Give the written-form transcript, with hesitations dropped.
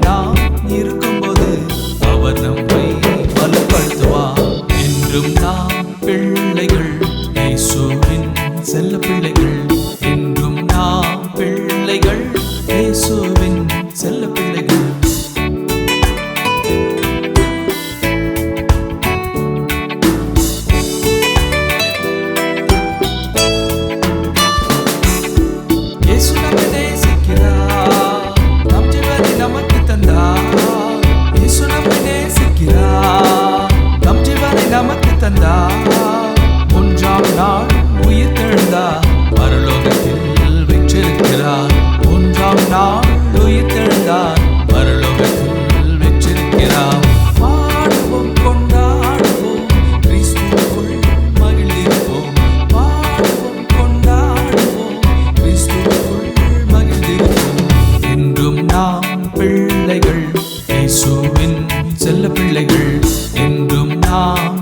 நாம் இருக்கும்போது அவர் நம்மை பலப்படுத்துவார். என்றும் நாம் பிள்ளைகள், இயேசுவின் செல்ல பிள்ளைகள். என்றும் நாம் பிள்ளைகள், இயேசுவின் செல்ல பிள்ளைகள். இயேசு நம்மை நேசிக்கிறார், நம் ஜீவனை நமக்கு தந்தார். இயேசு நம்மை நேசிக்கிறார், நம் ஜீவனை நமக்கு தந்தார். மூன்றாம் நாள் உயிர்த்தெழுந்தார், பரலோகத்தில் வீற்றிருக்கிறார். மூன்றாம் நாள் உயிர்த்தெழுந்தார், பரலோகத்தில் வீற்றிருக்கிறார். பாடுவோம், கொண்டாடுவோம், கிறிஸ்துவுக்குள் மகிழ்ந்திருப்போம். பாடுவோம், கொண்டாடுவோம், கிறிஸ்துவுக்குள் மகிழ்ந்திருப்போம். என்றும் நாம் பிள்ளைகள், இயேசுவின் செல்ல பிள்ளைகள். என்றும் நாம்